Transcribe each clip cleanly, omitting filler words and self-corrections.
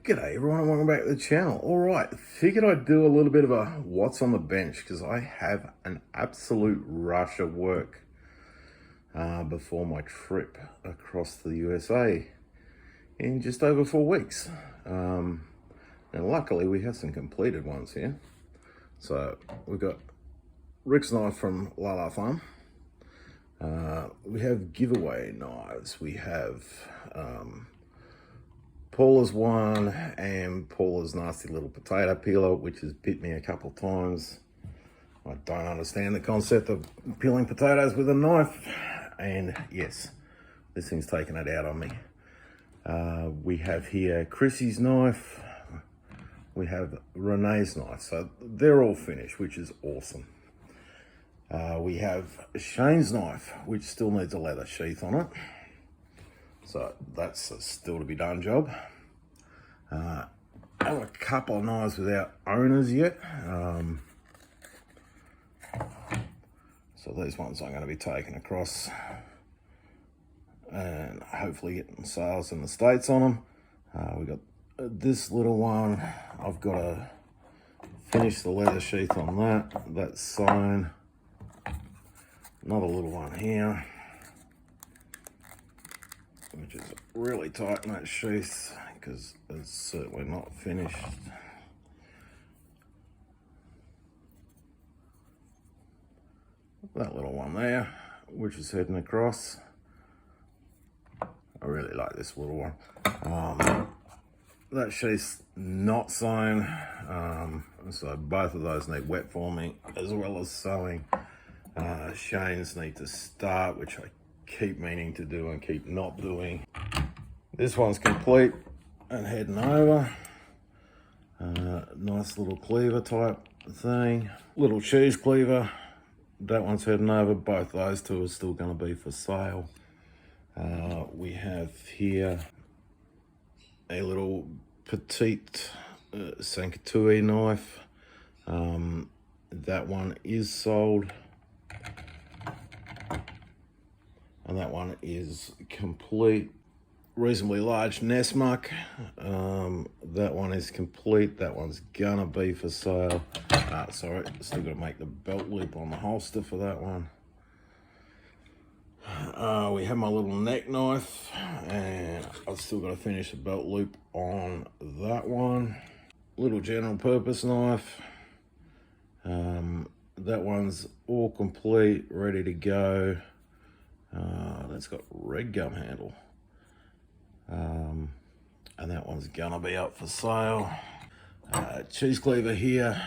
G'day everyone and welcome back to the channel. Alright, figured I'd do a little bit of a what's on the bench because I have an absolute rush of work before my trip across the USA in just over 4 weeks. And luckily we have some completed ones here. So we've got Rick's knife from Lala Farm. We have giveaway knives. We have Paula's one and Paula's nasty little potato peeler, which has bit me a couple times. I don't understand the concept of peeling potatoes with a knife, and yes, this thing's taken it out on me. We have here Chrissy's knife. We have Renee's knife, so they're all finished, which is awesome. We have Shane's knife, which still needs a leather sheath on it. So that's a still to be done job. I have a couple of knives without owners yet. So these ones I'm going to be taking across and hopefully getting sales in the States on them. We got this little one. I've got to finish the leather sheath on that. That's sewn. Another little one here, which is really tight in that sheath because it's certainly not finished. That little one there, which is heading across. I really like this little one. That sheath's not sewn, so both of those need wet forming as well as sewing. Shane's need to start, which I keep meaning to do and keep not doing. This one's complete and heading over. Nice little cleaver type thing. Little cheese cleaver. That one's heading over. Both those two are still going to be for sale. We have here a little petite Sankatui knife. That one is sold. And that one is complete. Reasonably large Nesmuck. That one is complete. That one's gonna be for sale. Sorry, still gotta make the belt loop on the holster for that one. We have my little neck knife, and I've still got to finish the belt loop on that one. Little general purpose knife. That one's all complete, ready to go. That's got red gum handle. And that one's gonna be up for sale. Cheese cleaver here,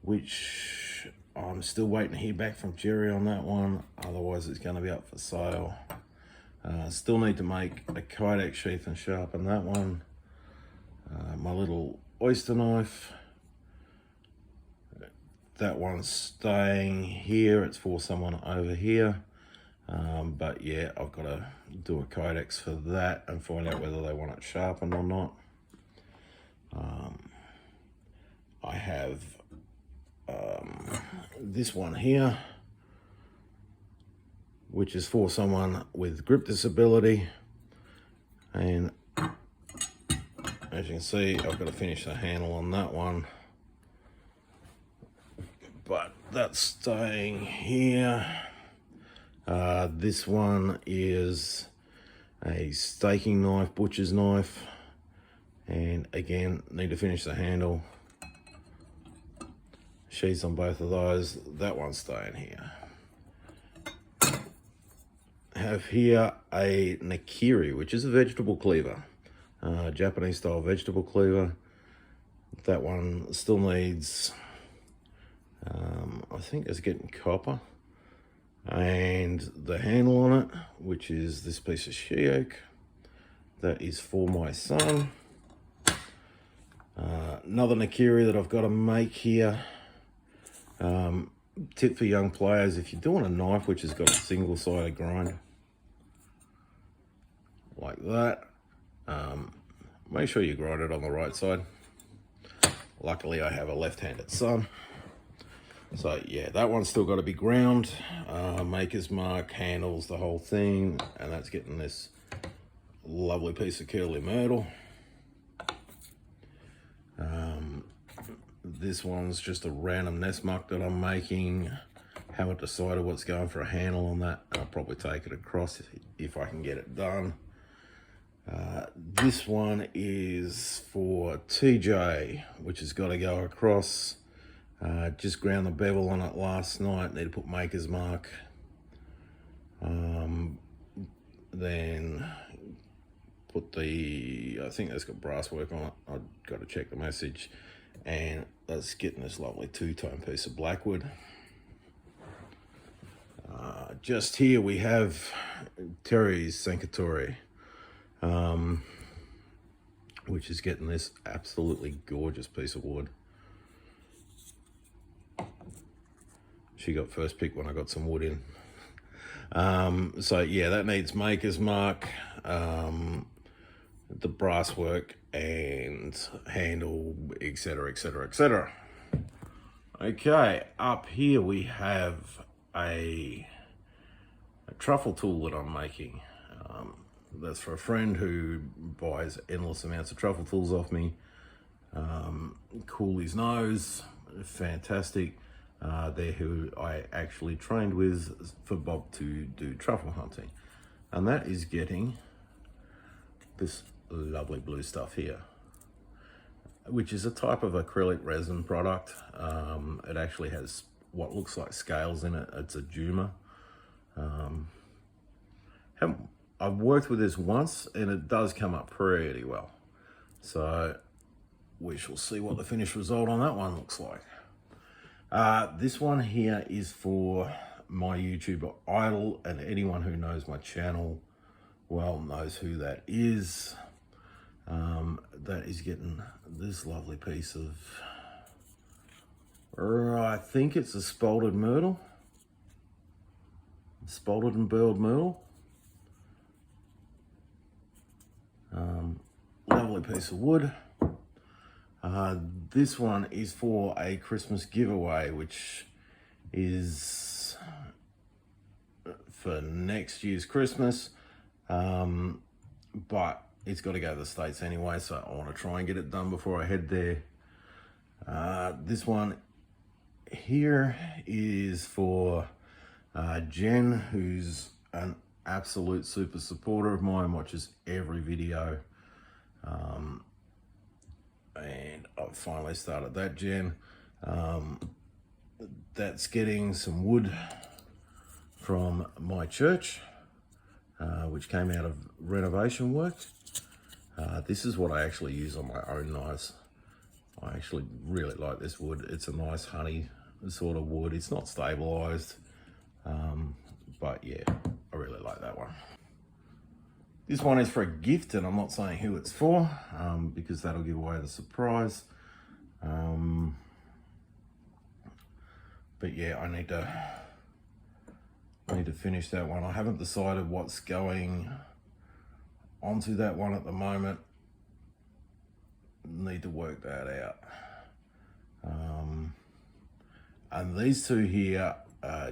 which I'm still waiting to hear back from Jerry on that one. Otherwise it's gonna be up for sale. Still need to make a kydex sheath and sharpen that one. My little oyster knife. That one's staying here. It's for someone over here. But yeah, I've got to do a kydex for that and find out whether they want it sharpened or not. I have this one here, which is for someone with grip disability. And as you can see, I've got to finish the handle on that one. But that's staying here. This one is a staking knife, butcher's knife, and again need to finish the handle. Sheaths on both of those. That one's staying here. Have here a nakiri, which is a vegetable cleaver, Japanese style vegetable cleaver. That one still needs, I think it's getting copper. And the handle on it, which is this piece of she oak, that is for my son. Another nakiri that I've got to make here. Tip for young players: if you're doing a knife which has got a single-sided grind like that, make sure you grind it on the right side. Luckily I have a left-handed son. So yeah, that one's still got to be ground, maker's mark, handles, the whole thing, and that's getting this lovely piece of curly myrtle. This one's just a random nest muck that I'm making. Haven't decided what's going for a handle on that. I'll probably take it across if I can get it done. This one is for TJ, which has got to go across. Just ground the bevel on it last night. Need to put maker's mark. Then put I think that's got brass work on it. I've got to check the message. And let's get in this lovely two-tone piece of blackwood. Just here we have Terry's Sankatori, which is getting this absolutely gorgeous piece of wood. She got first pick when I got some wood in. So yeah, that needs maker's mark, the brass work and handle, etc, etc, etc. Okay, up here we have a truffle tool that I'm making. That's for a friend who buys endless amounts of truffle tools off me. Cool his nose, fantastic. They're who I actually trained with for Bob to do truffle hunting. And that is getting this lovely blue stuff here, which is a type of acrylic resin product. It actually has what looks like scales in it. It's a Juma. I've worked with this once and it does come up pretty well. So we shall see what the finished result on that one looks like. This one here is for my YouTuber idol, and anyone who knows my channel well knows who that is. That is getting this lovely piece of, I think it's a spalted myrtle. Spalted and burled myrtle. Lovely piece of wood. This one is for a Christmas giveaway, which is for next year's Christmas. But it's got to go to the States anyway, so I want to try and get it done before I head there. This one here is for Jen, who's an absolute super supporter of mine, watches every video. And I've finally started that, Jen. That's getting some wood from my church, which came out of renovation work. This is what I actually use on my own knives. I actually really like this wood. It's a nice honey sort of wood. It's not stabilized, but yeah, I really like that one. This one is for a gift, and I'm not saying who it's for, because that'll give away the surprise. But yeah, I need to finish that one. I haven't decided what's going onto that one at the moment. Need to work that out. And these two here,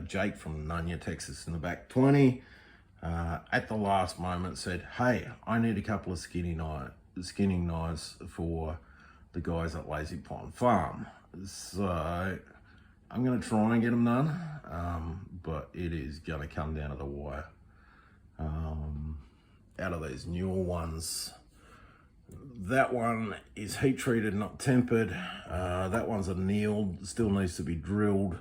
Jake from Nunya, Texas in the back 20, at the last moment said, hey, I need a couple of skinning knives for the guys at Lazy Pond Farm. So I'm going to try and get them done, but it is going to come down to the wire. Out of these newer ones, that one is heat treated, not tempered. That one's annealed, still needs to be drilled.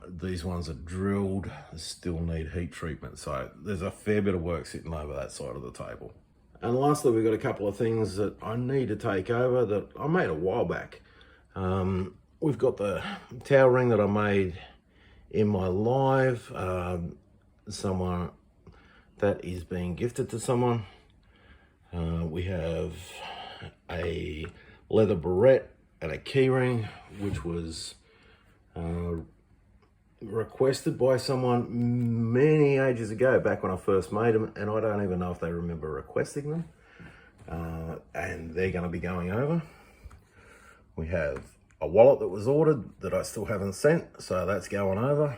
These ones are drilled, still need heat treatment. So there's a fair bit of work sitting over that side of the table. And lastly, we've got a couple of things that I need to take over that I made a while back. We've got the towel ring that I made in my live. Someone that is being gifted to someone. We have a leather barrette and a key ring, which was requested by someone many ages ago, back when I first made them, and I don't even know if they remember requesting them. And they're going to be going over. We have a wallet that was ordered that I still haven't sent, so that's going over.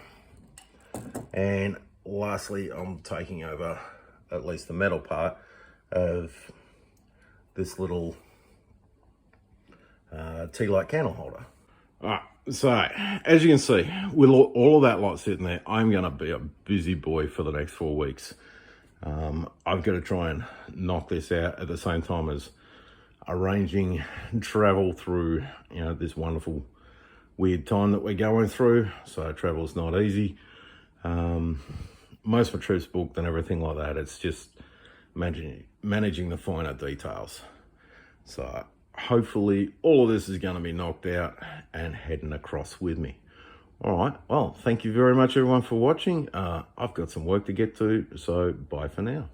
And lastly, I'm taking over at least the metal part of this little tea light candle holder. All right, so as you can see, with all of that lot sitting there, I'm going to be a busy boy for the next 4 weeks. I've got to try and knock this out at the same time as arranging travel through, you know, this wonderful weird time that we're going through. So travel's not easy. Most of my trips booked and everything like that. It's just managing the finer details. So hopefully all of this is going to be knocked out and heading across with me. All right, well, thank you very much everyone for watching. I've got some work to get to, so bye for now.